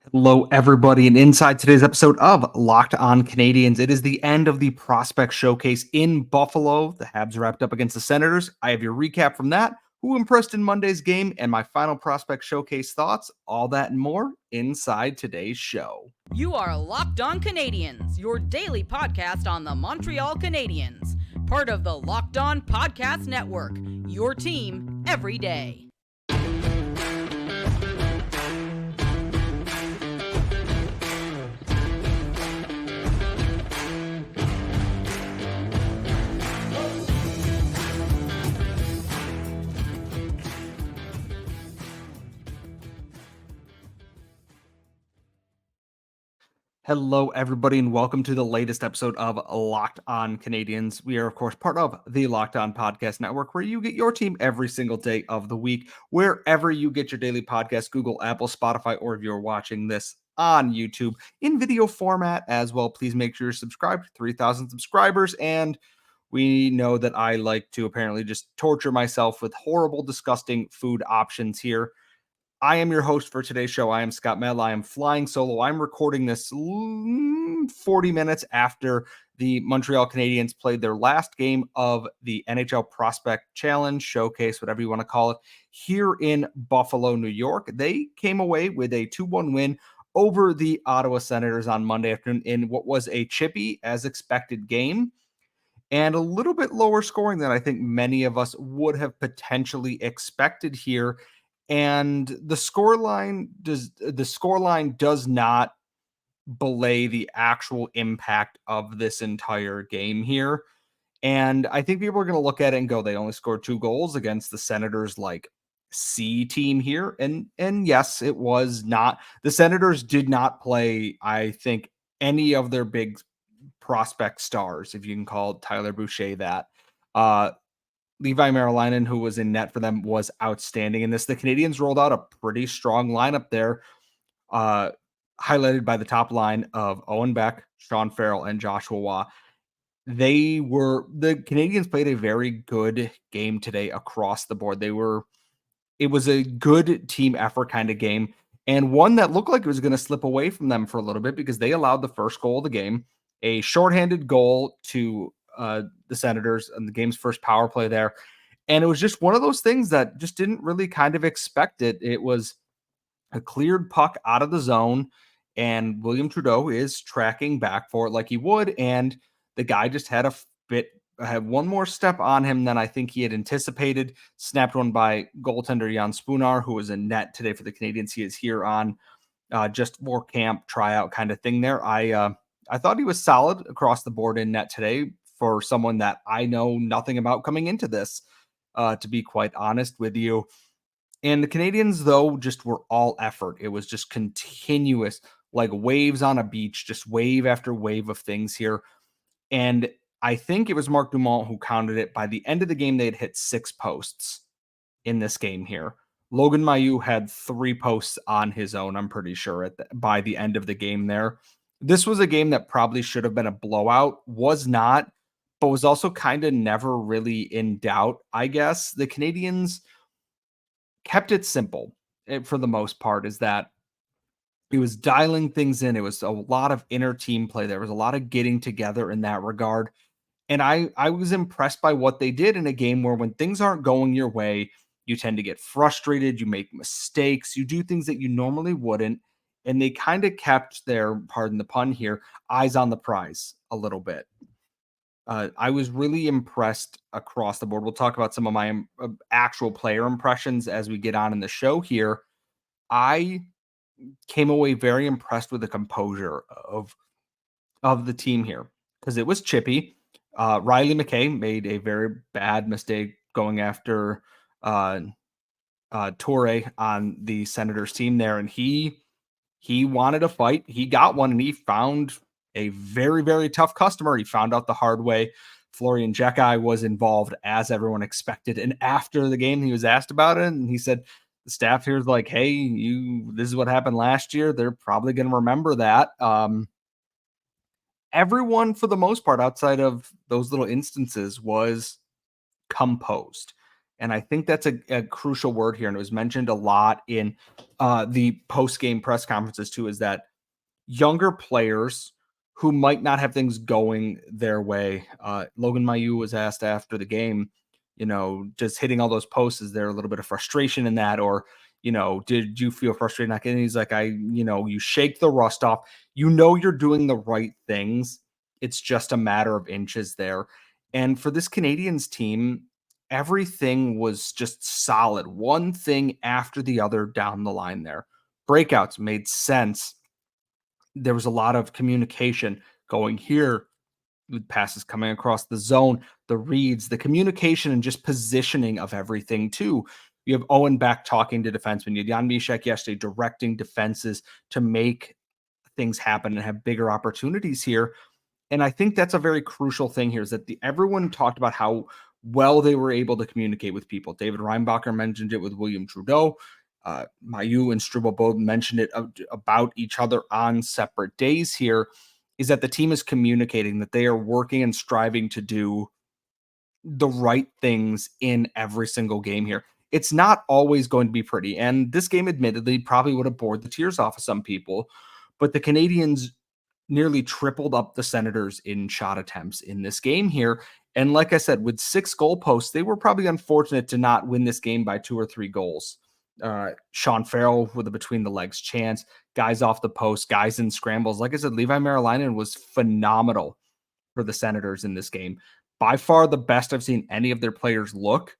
Hello, everybody, and inside today's episode of Locked On Canadiens, it is the end of the Prospect Showcase in Buffalo. The Habs wrapped up against the Senators. I have your recap from that, who impressed in Monday's game, and my final Prospect Showcase thoughts. All that and more inside today's show. You are Locked On Canadiens, your daily podcast on the Montreal Canadiens, part of the Locked On Podcast Network, your team every day. Hello, everybody, and welcome to the latest episode of Locked On Canadiens. We are, of course, part of the Locked On Podcast Network, where you get your team every single day of the week, wherever you get your daily podcast, Google, Apple, Spotify, or if you're watching this on YouTube in video format as well. Please make sure you're subscribed to 3,000 subscribers. And we know that I like to apparently just torture myself with horrible, disgusting food options here. I am your host for today's show. I am Scott Mell. I am flying solo. I'm recording this 40 minutes after the Montreal Canadiens played their last game of the NHL Prospect Challenge, Showcase, whatever you want to call it, here in Buffalo, New York. They came away with a 2-1 win over the Ottawa Senators on Monday afternoon in what was a chippy, as expected game, and a little bit lower scoring than I think many of us would have potentially expected here. And the scoreline does not belay the actual impact of this entire game here. And I think people are going to look at it and go, they only scored 2 goals against the Senators like C team here. And yes, it was not, the Senators did not play, I think, any of their big prospect stars, if you can call Tyler Boucher that. Levi Marilinen, who was in net for them, was outstanding in this. The Canadiens rolled out a pretty strong lineup there, highlighted by the top line of Owen Beck, Sean Farrell, and Joshua Waugh. The Canadiens played a very good game today across the board. It was a good team effort kind of game, and one that looked like it was going to slip away from them for a little bit because they allowed the first goal of the game, a shorthanded goal to the Senators on the game's first power play there. And it was just one of those things that just didn't really kind of expect it. It was a cleared puck out of the zone, and William Trudeau is tracking back for it like he would. And the guy just had one more step on him than I think he had anticipated. Snapped one by goaltender Jan Spunar, who was in net today for the Canadiens. He is here on just more camp tryout kind of thing there. I thought he was solid across the board in net today for someone that I know nothing about coming into this, to be quite honest with you. And the Canadiens, though, just were all effort. It was just continuous, like waves on a beach, just wave after wave of things here. And I think it was Mark Dumont who counted it. By the end of the game, they had hit 6 posts in this game here. Logan Mailloux had 3 posts on his own, I'm pretty sure, by the end of the game there. This was a game that probably should have been a blowout, was not, but was also kind of never really in doubt, I guess. The Canadiens kept it simple for the most part, is that it was dialing things in. It was a lot of inner team play. There was a lot of getting together in that regard. And I was impressed by what they did in a game where when things aren't going your way, you tend to get frustrated, you make mistakes, you do things that you normally wouldn't. And they kind of kept their, pardon the pun here, eyes on the prize a little bit. I was really impressed across the board. We'll talk about some of my actual player impressions as we get on in the show here. I came away very impressed with the composure of the team here because it was chippy. Riley McKay made a very bad mistake going after Toure on the Senators team there, and he wanted a fight. He got one, and he found a very, very tough customer. He found out the hard way. Florian Xhekaj was involved, as everyone expected. And after the game, he was asked about it, and he said, the staff here is like, hey, this is what happened last year. They're probably going to remember that. Everyone, for the most part, outside of those little instances, was composed. And I think that's a crucial word here. And it was mentioned a lot in the post-game press conferences too, is that younger players who might not have things going their way. Logan Mailloux was asked after the game, just hitting all those posts, is there a little bit of frustration in that? Or, did you feel frustrated not getting? He's like, you shake the rust off. You're doing the right things. It's just a matter of inches there. And for this Canadiens team, everything was just solid. One thing after the other down the line there. Breakouts made sense. There was a lot of communication going here, with passes coming across the zone, the reads, the communication, and just positioning of everything too. You have Owen Beck talking to defensemen. You had Xhekaj yesterday directing defenses to make things happen and have bigger opportunities here. And I think that's a very crucial thing here, is that everyone talked about how well they were able to communicate with people. David Reinbacher mentioned it with William Trudeau. Mailloux and Struble both mentioned it about each other on separate days here, is that the team is communicating that they are working and striving to do the right things in every single game here. It's not always going to be pretty. And this game, admittedly, probably would have bored the tears off of some people. But the Canadiens nearly tripled up the Senators in shot attempts in this game here. And like I said, with 6 goalposts, they were probably unfortunate to not win this game by 2 or 3 goals. Sean Farrell with a between the legs chance, guys off the post, guys in scrambles. Like I said, Levi Marilainen was phenomenal for the Senators in this game. By far the best I've seen any of their players look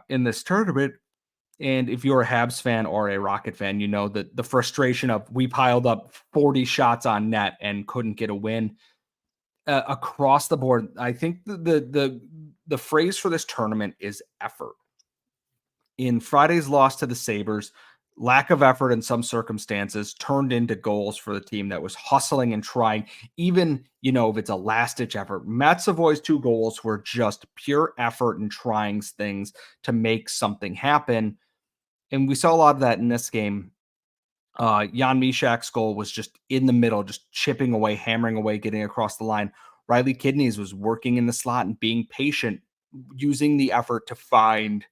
in this tournament. And if you're a Habs fan or a Rocket fan, you know that the frustration of we piled up 40 shots on net and couldn't get a win across the board. I think the phrase for this tournament is effort. In Friday's loss to the Sabres, lack of effort in some circumstances turned into goals for the team that was hustling and trying, even, if it's a last-ditch effort. Matt Savoy's 2 goals were just pure effort and trying things to make something happen. And we saw a lot of that in this game. Jan Myšak's goal was just in the middle, just chipping away, hammering away, getting across the line. Riley Kidneys was working in the slot and being patient, using the effort to find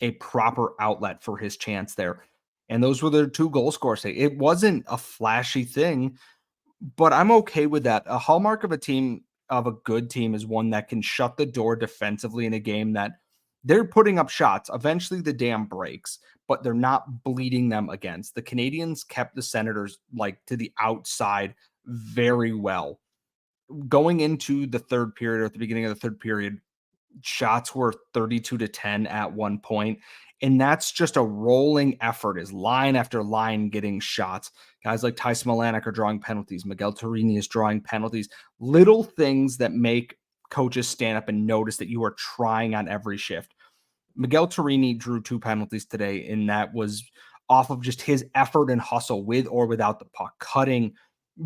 a proper outlet for his chance there. And those were the 2 goal scorers. It wasn't a flashy thing, but I'm okay with that. A hallmark of a good team, is one that can shut the door defensively in a game that they're putting up shots. Eventually the dam breaks, but they're not bleeding them against. The Canadiens kept the Senators to the outside very well. Going into the third period, or at the beginning of the third period, shots were 32-10 at one point. And that's just a rolling effort, is line after line getting shots. Guys like Ty Smolanic are drawing penalties. Miguel Torini is drawing penalties. Little things that make coaches stand up and notice that you are trying on every shift. Miguel Torini drew 2 penalties today, and that was off of just his effort and hustle with or without the puck, cutting,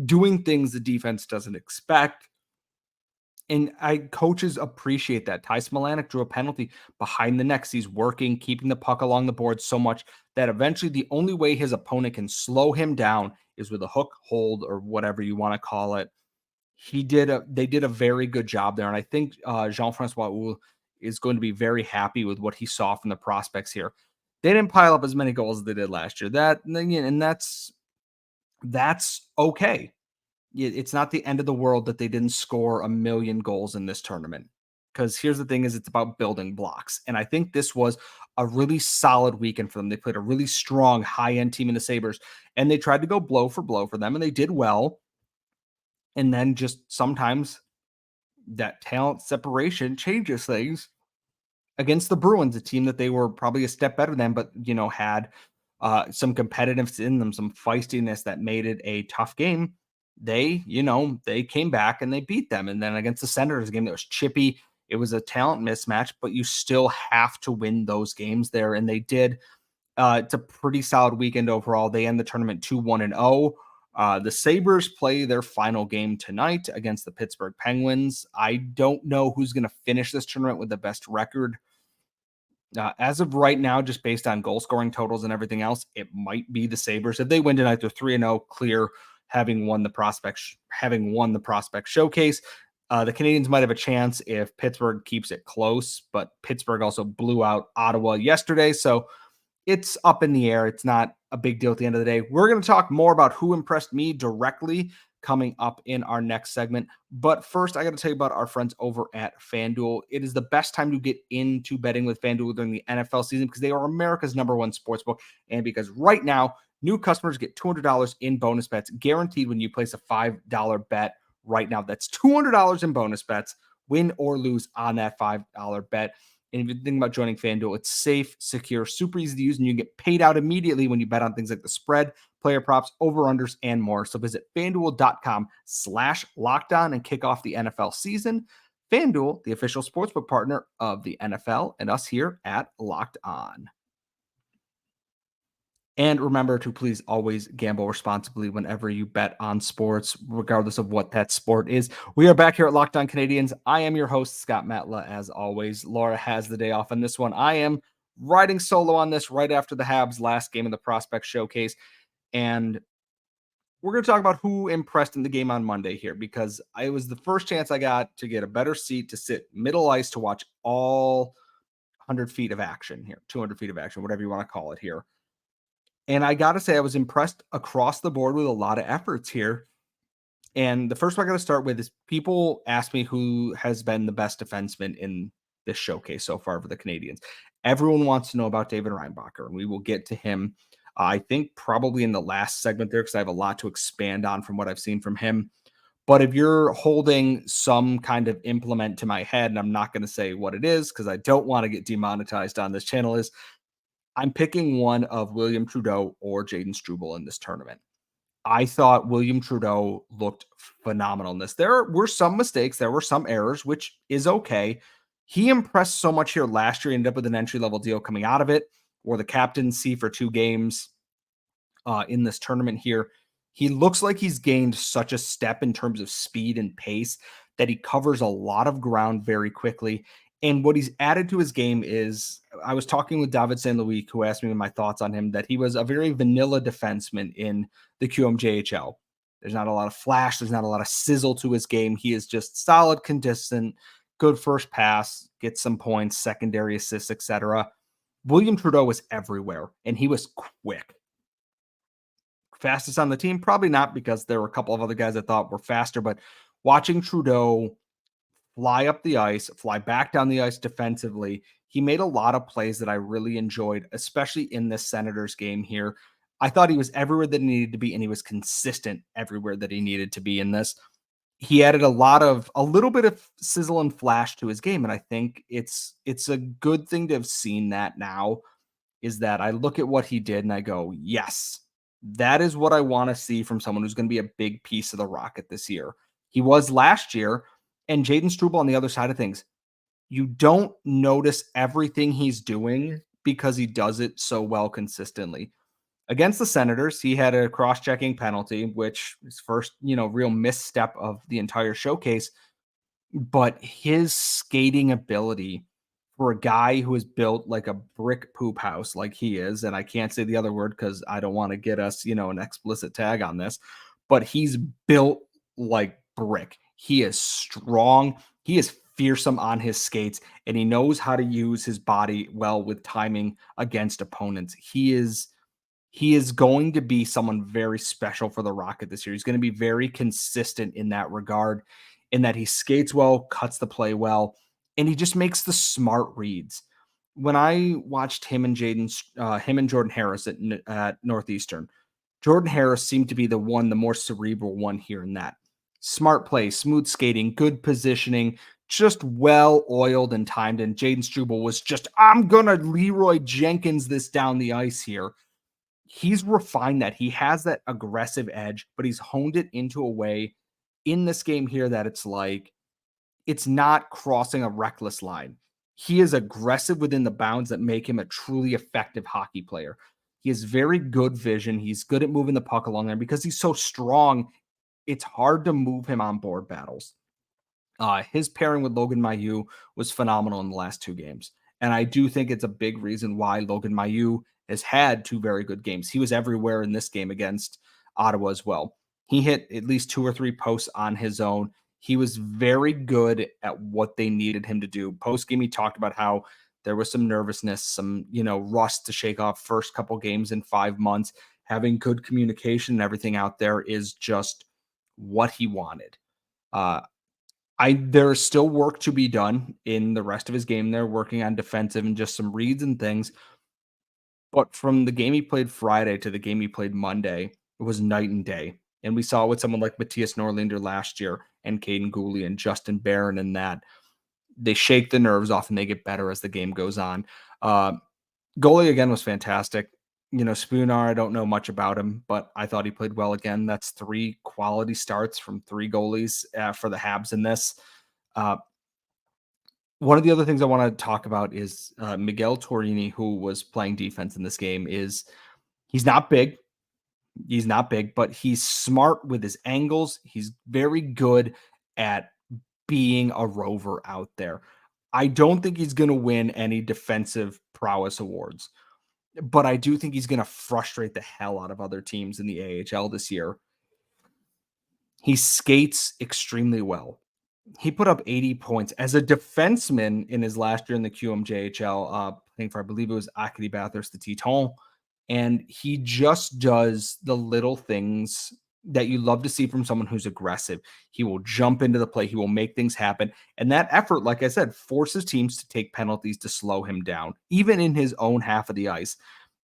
doing things the defense doesn't expect. And coaches appreciate that. Ty Smolanic drew a penalty behind the net. He's working, keeping the puck along the board so much that eventually the only way his opponent can slow him down is with a hook, hold, or whatever you want to call it. They did a very good job there. And I think Jean-Francois Houle is going to be very happy with what he saw from the prospects here. They didn't pile up as many goals as they did last year. That's okay. It's not the end of the world that they didn't score a million goals in this tournament. Because here's the thing, is it's about building blocks. And I think this was a really solid weekend for them. They played a really strong high-end team in the Sabres, and they tried to go blow for them, and they did well. And then just sometimes that talent separation changes things. Against the Bruins, a team that they were probably a step better than, but, had some competitiveness in them, some feistiness that made it a tough game. They came back and they beat them. And then against the Senators, a game that was chippy, it was a talent mismatch, but you still have to win those games there. And they did. It's a pretty solid weekend overall. They end the tournament 2-1-0. The Sabres play their final game tonight against the Pittsburgh Penguins. I don't know who's going to finish this tournament with the best record. As of right now, just based on goal scoring totals and everything else, it might be the Sabres. If they win tonight, they're 3-0 clear, having won the prospect showcase. The Canadiens might have a chance if Pittsburgh keeps it close, but Pittsburgh also blew out Ottawa yesterday, so it's up in the air. It's not a big deal at the end of the day. We're going to talk more about who impressed me directly coming up in our next segment. But first, I got to tell you about our friends over at FanDuel. It is the best time to get into betting with FanDuel during the NFL season because they are America's #1 sportsbook. And because right now, new customers get $200 in bonus bets guaranteed when you place a $5 bet right now. That's $200 in bonus bets, win or lose on that $5 bet. And if you're thinking about joining FanDuel, it's safe, secure, super easy to use, and you get paid out immediately when you bet on things like the spread, player props, over-unders, and more. So visit FanDuel.com/lockedon and kick off the NFL season. FanDuel, the official sportsbook partner of the NFL and us here at Locked On. And remember to please always gamble responsibly whenever you bet on sports, regardless of what that sport is. We are back here at Locked On Canadiens. I am your host, Scott Matla, as always. Laura has the day off on this one. I am riding solo on this right after the Habs' last game of the Prospect Showcase. And we're going to talk about who impressed in the game on Monday here, because it was the first chance I got to get a better seat to sit middle ice to watch all 100 feet of action here, 200 feet of action, whatever you want to call it here. And I got to say, I was impressed across the board with a lot of efforts here. And the first one I got to start with is people ask me who has been the best defenseman in this showcase so far for the Canadiens. Everyone wants to know about David Reinbacher, and we will get to him, I think, probably in the last segment there, because I have a lot to expand on from what I've seen from him. But if you're holding some kind of implement to my head, and I'm not going to say what it is because I don't want to get demonetized on this channel, is I'm picking one of William Trudeau or Jayden Struble in this tournament. I thought William Trudeau looked phenomenal in this. There were some mistakes, there were some errors, which is okay. He impressed so much here last year. He ended up with an entry-level deal coming out of it, or the captaincy for 2 games in this tournament here. He looks like he's gained such a step in terms of speed and pace that he covers a lot of ground very quickly. And what he's added to his game is, I was talking with David St. Louis, who asked me my thoughts on him, that he was a very vanilla defenseman in the QMJHL. There's not a lot of flash. There's not a lot of sizzle to his game. He is just solid, consistent, good first pass, gets some points, secondary assists, etc. William Trudeau was everywhere, and he was quick. Fastest on the team? Probably not, because there were a couple of other guys I thought were faster, but watching Trudeau fly up the ice, fly back down the ice defensively, he made a lot of plays that I really enjoyed, especially in this Senators game here. I thought he was everywhere that he needed to be, and he was consistent everywhere that he needed to be in this. He added a little bit of sizzle and flash to his game, and I think it's a good thing to have seen that now, is that I look at what he did and I go, yes, that is what I want to see from someone who's going to be a big piece of the Rocket this year. He was last year. And Jayden Struble on the other side of things, you don't notice everything he's doing because he does it so well consistently. Against the Senators, he had a cross-checking penalty, which is first, real misstep of the entire showcase. But his skating ability for a guy who is built like a brick poop house like he is, and I can't say the other word because I don't want to get us, an explicit tag on this, but he's built like brick. He is strong. He is fearsome on his skates, and he knows how to use his body well with timing against opponents. He is going to be someone very special for the Rocket this year. He's going to be very consistent in that regard, in that he skates well, cuts the play well, and he just makes the smart reads. When I watched him and Jordan Harris at Northeastern, Jordan Harris seemed to be the more cerebral one here in that. Smart play, smooth skating, good positioning, just well-oiled and timed. And Jayden Struble was just, I'm going to Leroy Jenkins this down the ice here. He's refined that. He has that aggressive edge, but he's honed it into a way in this game here that it's like, it's not crossing a reckless line. He is aggressive within the bounds that make him a truly effective hockey player. He has very good vision. He's good at moving the puck along there. Because he's so strong, it's hard to move him on board battles. His pairing with Logan Mailloux was phenomenal in the last 2 games. And I do think it's a big reason why Logan Mailloux has had 2 very good games. He was everywhere in this game against Ottawa as well. He hit at least 2 or 3 posts on his own. He was very good at what they needed him to do. Post-game, he talked about how there was some nervousness, some, rust to shake off first couple games in 5 months. Having good communication and everything out there is just what he wanted. There's still work to be done in the rest of his game. They're working on defensive and just some reads and things. But from the game he played Friday to the game he played Monday, it was night and day. And we saw with someone like Matthias Norlinder last year and Caden Gooley and Justin Barron and that they shake the nerves off and they get better as the game goes on. Goalie again was fantastic. Spoonar, I don't know much about him, but I thought he played well again. That's 3 quality starts from 3 goalies for the Habs in this. One of the other things I want to talk about is Miguel Torini, who was playing defense in this game. He's not big. He's not big, but he's smart with his angles. He's very good at being a rover out there. I don't think he's going to win any defensive prowess awards, but I do think he's going to frustrate the hell out of other teams in the AHL this year. He skates extremely well. He put up 80 points as a defenseman in his last year in the QMJHL, playing for, I believe it was Acadie Bathurst, the Teton. And he just does the little things that you love to see from someone who's aggressive. He will jump into the play. He will make things happen. And that effort, like I said, forces teams to take penalties to slow him down, even in his own half of the ice.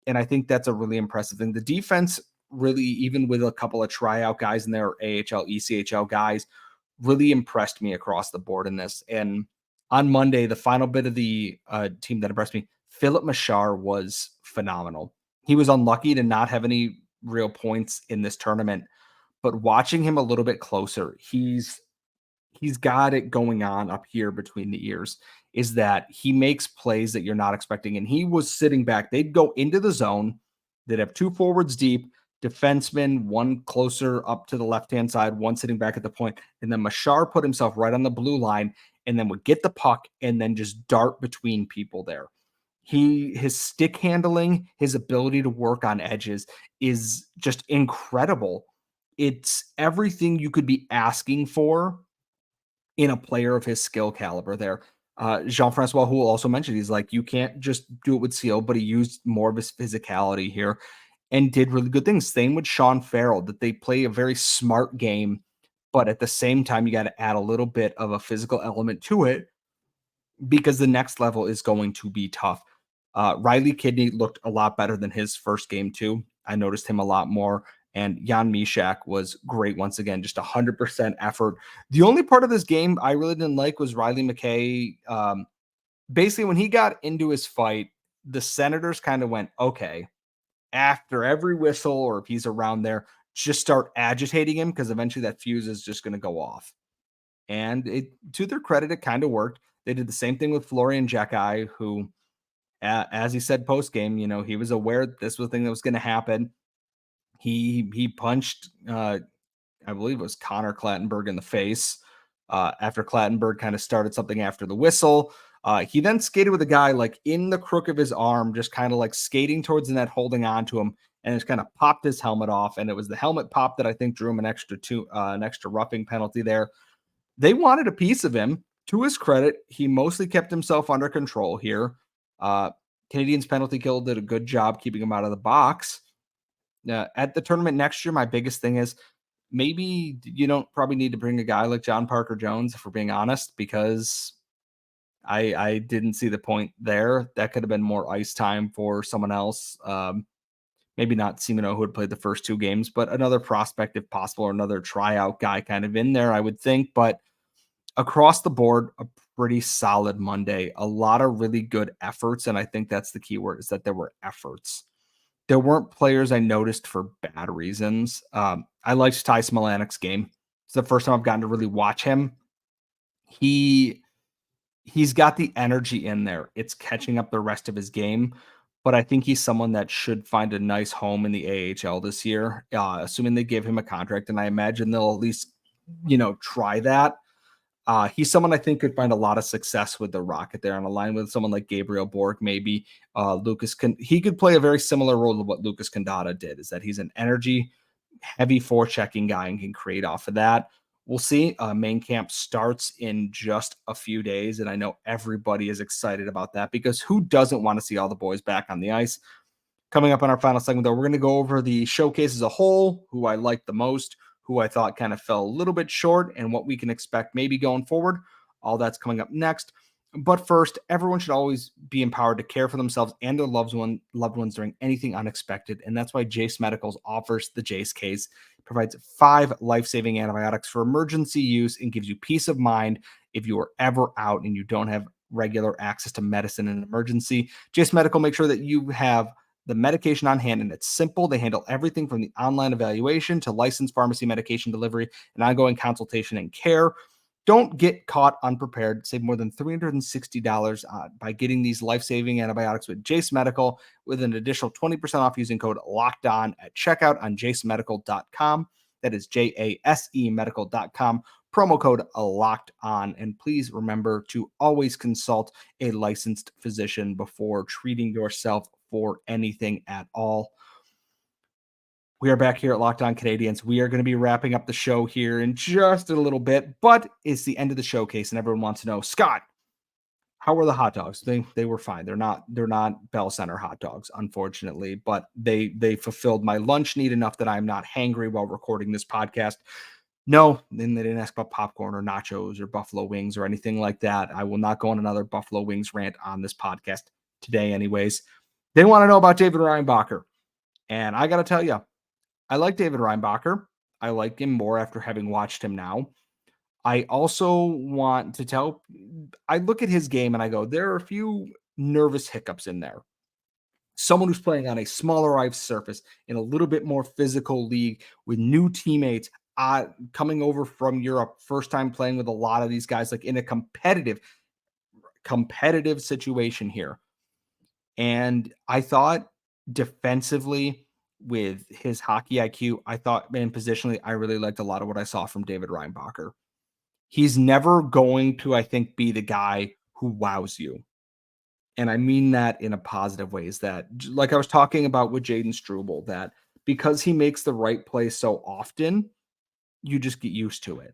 And I think that's a really impressive thing. The defense really, even with a couple of tryout guys in there, AHL, ECHL guys, really impressed me across the board in this. And on Monday, the final bit of the team that impressed me, Philip Machar was phenomenal. He was unlucky to not have any real points in this tournament, but watching him a little bit closer, he's got it going on up here between the ears, is that he makes plays that you're not expecting. And he was sitting back. They'd go into the zone. They'd have 2 forwards deep, defenseman, one closer up to the left-hand side, one sitting back at the point. And then Machar put himself right on the blue line and then would get the puck and then just dart between people there. His stick handling, his ability to work on edges is just incredible. It's everything you could be asking for in a player of his skill caliber there. Jean-Francois, who also mentioned, he's like, you can't just do it with skill, but he used more of his physicality here and did really good things. Same with Sean Farrell, that they play a very smart game, but at the same time, you got to add a little bit of a physical element to it because the next level is going to be tough. Riley Kidney looked a lot better than his first game too. I noticed him a lot more. And Jan Mysak was great once again, just 100% effort. The only part of this game I really didn't like was Riley McKay. Basically, when he got into his fight, the Senators kind of went, okay, after every whistle or if he's around there, just start agitating him because eventually that fuse is just going to go off. And to their credit, it kind of worked. They did the same thing with Florian Xhekaj, who, as he said post-game, he was aware this was the thing that was going to happen. He punched, I believe it was Connor Clattenburg in the face after Clattenburg kind of started something after the whistle. He then skated with a guy like in the crook of his arm, just kind of like skating towards the net, holding on to him, and just kind of popped his helmet off. And it was the helmet pop that I think drew him an extra roughing penalty there. They wanted a piece of him. To his credit, he mostly kept himself under control here. Canadiens penalty kill did a good job keeping him out of the box. At the tournament next year, my biggest thing is maybe you don't probably need to bring a guy like John Parker Jones, if we're being honest, because I didn't see the point there. That could have been more ice time for someone else. Maybe not Simoneau, who had played the first 2 games, but another prospect if possible, or another tryout guy kind of in there, I would think. But across the board, a pretty solid Monday. A lot of really good efforts, and I think that's the key word, is that there were efforts. There weren't players I noticed for bad reasons. I liked Ty Smolanik's game. It's the first time I've gotten to really watch him. He's got the energy in there. It's catching up the rest of his game, but I think he's someone that should find a nice home in the AHL this year, assuming they give him a contract, and I imagine they'll at least, try that. He's someone I think could find a lot of success with the Rocket there on a line with someone like Gabriel Bork, maybe he could play a very similar role to what Lucas Condata did, is that he's an energy heavy forechecking guy and can create off of that. we'll see. Main camp starts in just a few days, and I know everybody is excited about that because who doesn't want to see all the boys back on the ice? Coming up on our final segment, though, we're going to go over the showcase as a whole, who I liked the most, who I thought kind of fell a little bit short, and what we can expect maybe going forward. All that's coming up next. But first, everyone should always be empowered to care for themselves and their loved ones during anything unexpected. And that's why Jace Medicals offers the Jace case. It provides 5 life-saving antibiotics for emergency use and gives you peace of mind if you are ever out and you don't have regular access to medicine in an emergency. Jace Medical makes sure that you have the medication on hand, and it's simple. They handle everything from the online evaluation to licensed pharmacy medication delivery and ongoing consultation and care. Don't get caught unprepared. Save more than $360 by getting these life-saving antibiotics with Jace Medical with an additional 20% off using code LOCKEDON at checkout on jacemedical.com. That is JASE medical.com. Promo code locked on. And please remember to always consult a licensed physician before treating yourself for anything at all. We are back here at Locked On Canadiens. We are going to be wrapping up the show here in just a little bit, but it's the end of the showcase, and everyone wants to know, Scott, how were the hot dogs? They were fine. They're not Bell Center hot dogs, unfortunately, but they fulfilled my lunch need enough that I'm not hangry while recording this podcast. No, then they didn't ask about popcorn or nachos or buffalo wings or anything like that. I will not go on another buffalo wings rant on this podcast today, anyways. They want to know about David Reinbacher, and I got to tell you, I like David Reinbacher. I like him more after having watched him now. I also want to I look at his game and I go, there are a few nervous hiccups in there. Someone who's playing on a smaller ice surface in a little bit more physical league with new teammates coming over from Europe, first time playing with a lot of these guys, like in a competitive situation here. And I thought defensively, with his hockey IQ, I thought, man, positionally, I really liked a lot of what I saw from David Reinbacher. He's never going to, I think, be the guy who wows you. And I mean that in a positive way, is that, like I was talking about with Jayden Struble, that because he makes the right play so often, you just get used to it.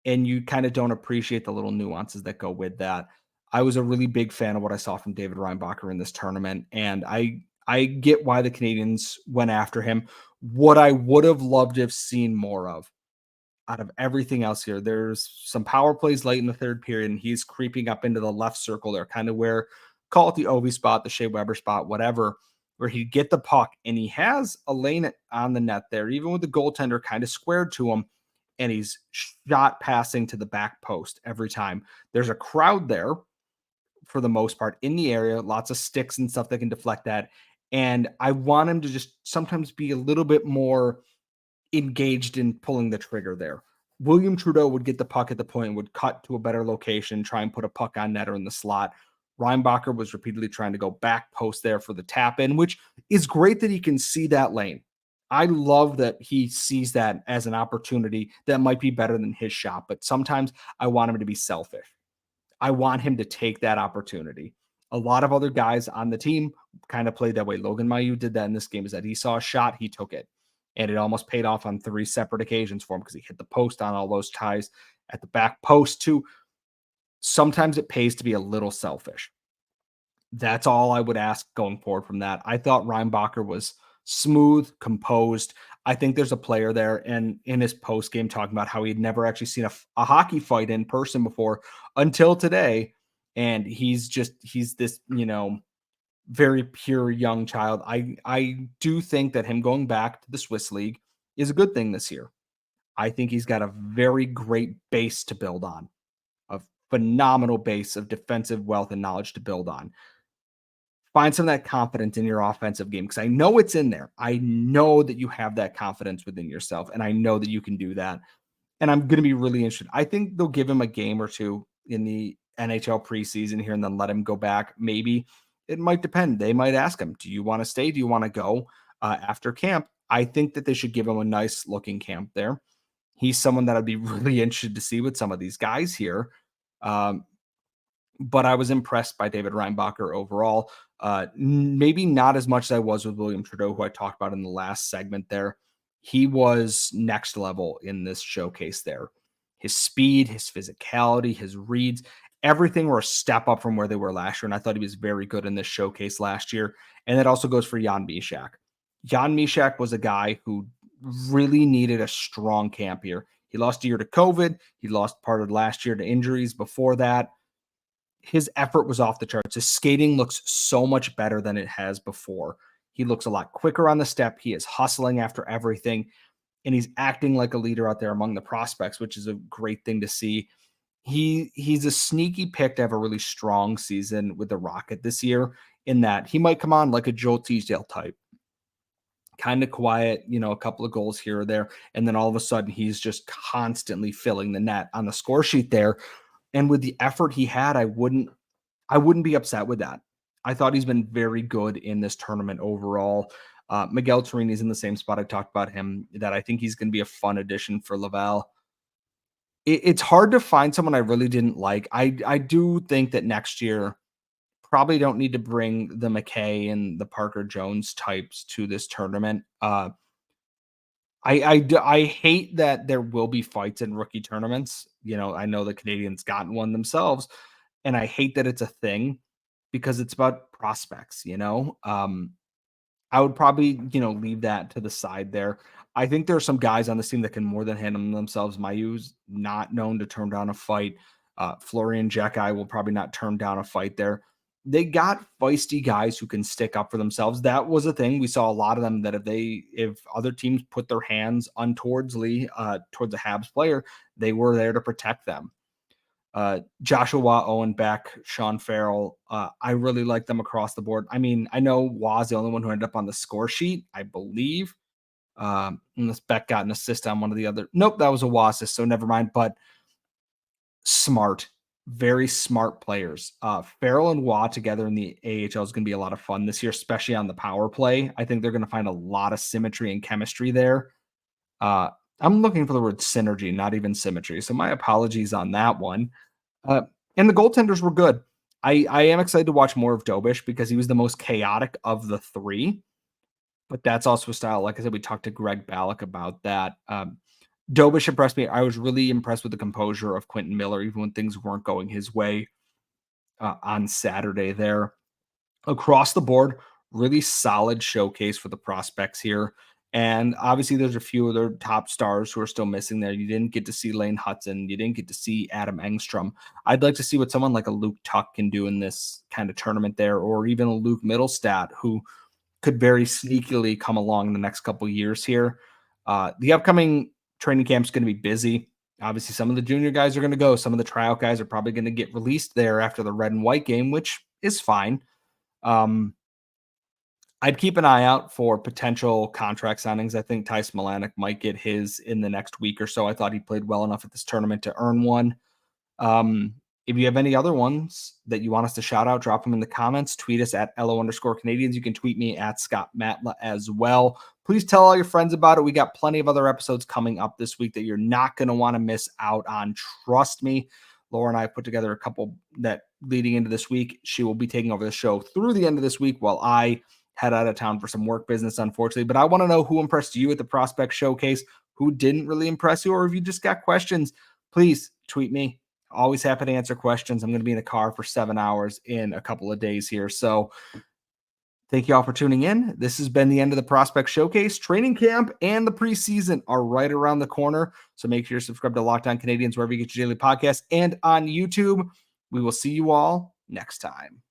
And you kind of don't appreciate the little nuances that go with that. I was a really big fan of what I saw from David Reinbacher in this tournament, and I get why the Canadiens went after him. What I would have loved to have seen more of out of everything else here, there's some power plays late in the third period, and he's creeping up into the left circle there, kind of where, call it the Ovi spot, the Shea Weber spot, whatever, where he'd get the puck, and he has a lane on the net there, even with the goaltender kind of squared to him, and he's shot passing to the back post every time. There's a crowd there for the most part in the area, lots of sticks and stuff that can deflect that. And I want him to just sometimes be a little bit more engaged in pulling the trigger there. William Trudeau would get the puck at the point, would cut to a better location, try and put a puck on net or in the slot. Reinbacher was repeatedly trying to go back post there for the tap in, which is great that he can see that lane. I love that he sees that as an opportunity that might be better than his shot, but sometimes I want him to be selfish. I want him to take that opportunity. A lot of other guys on the team kind of played that way. Logan Mailloux did that in this game, is that he saw a shot, he took it. And it almost paid off on 3 separate occasions for him because he hit the post on all those ties at the back post too. Sometimes it pays to be a little selfish. That's all I would ask going forward from that. I thought Reinbacher was smooth, composed. I think there's a player there, and in his post game talking about how he'd never actually seen a hockey fight in person before until today. And he's this, very pure young child. I do think that him going back to the Swiss League is a good thing this year. I think he's got a very great base to build on, a phenomenal base of defensive wealth and knowledge to build on. Find some of that confidence in your offensive game, because I know it's in there. I know that you have that confidence within yourself, and I know that you can do that. And I'm going to be really interested. I think they'll give him a game or two in the NHL preseason here and then let him go back. Maybe it might depend. They might ask him, do you want to stay? Do you want to go after camp? I think that they should give him a nice looking camp there. He's someone that I'd be really interested to see with some of these guys here. But I was impressed by David Reinbacher overall. Maybe not as much as I was with William Trudeau, who I talked about in the last segment there. He was next level in this showcase there. His speed, his physicality, his reads, everything were a step up from where they were last year. And I thought he was very good in this showcase last year. And that also goes for Jan Mysak. Jan Mysak was a guy who really needed a strong camp here. He lost a year to COVID. He lost part of last year to injuries before that. His effort was off the charts. His skating looks so much better than it has before. He looks a lot quicker on the step. He is hustling after everything, and he's acting like a leader out there among the prospects, which is a great thing to see. He's a sneaky pick to have a really strong season with the Rocket this year, in that he might come on like a Joel Teasdale type, kind of quiet, a couple of goals here or there, and then all of a sudden he's just constantly filling the net on the score sheet there. And with the effort he had, I wouldn't be upset with that. I thought he's been very good in this tournament overall. Miguel Torini's in the same spot. I talked about him, that I think he's going to be a fun addition for Laval. It's hard to find someone I really didn't like. I do think that next year probably don't need to bring the McKay and the Parker Jones types to this tournament. I hate that there will be fights in rookie tournaments. I know the Canadiens gotten one themselves, and I hate that it's a thing because it's about prospects. I would probably, leave that to the side there. I think there are some guys on this team that can more than handle themselves. Mailloux's not known to turn down a fight. Florian Xhekaj will probably not turn down a fight there. They got feisty guys who can stick up for themselves. That was a thing. We saw a lot of them that if other teams put their hands untowardly towards a Habs player, they were there to protect them. Joshua Owen Beck, Sean Farrell. I really like them across the board. I mean, I know Waz the only one who ended up on the score sheet, I believe. Unless Beck got an assist on one of the other. Nope, that was a Waz assist, so never mind. But smart, very smart players. Farrell and Waugh together in the AHL is going to be a lot of fun this year, especially on the power play. I think they're going to find a lot of symmetry and chemistry there. I'm looking for the word synergy, not even symmetry. So my apologies on that one. And the goaltenders were good. I am excited to watch more of Dobish because he was the most chaotic of the three. But that's also a style. Like I said, we talked to Greg Ballack about that. Dobish impressed me. I was really impressed with the composure of Quentin Miller, even when things weren't going his way on Saturday there. Across the board, really solid showcase for the prospects here. And obviously, there's a few of their top stars who are still missing there. You didn't get to see Lane Hudson. You didn't get to see Adam Engstrom. I'd like to see what someone like a Luke Tuck can do in this kind of tournament there, or even a Luke Middlestat, who could very sneakily come along in the next couple of years here. The upcoming training camp is going to be busy. Obviously, some of the junior guys are going to go. Some of the tryout guys are probably going to get released there after the red and white game, which is fine. I'd keep an eye out for potential contract signings. I think Tice Malanek might get his in the next week or so. I thought he played well enough at this tournament to earn one. If you have any other ones that you want us to shout out, drop them in the comments. Tweet us at @LO_Canadiens. You can tweet me at Scott Matla as well. Please tell all your friends about it. We got plenty of other episodes coming up this week that you're not going to want to miss out on. Trust me. Laura and I put together a couple that leading into this week. She will be taking over the show through the end of this week while I head out of town for some work business, unfortunately. But I want to know who impressed you at the Prospect Showcase, who didn't really impress you, or if you just got questions, please tweet me. Always happy to answer questions. I'm going to be in the car for 7 hours in a couple of days here. So thank you all for tuning in. This has been the end of the Prospect Showcase. Training camp and the preseason are right around the corner. So make sure you subscribe to Locked On Canadiens wherever you get your daily podcast and on YouTube. We will see you all next time.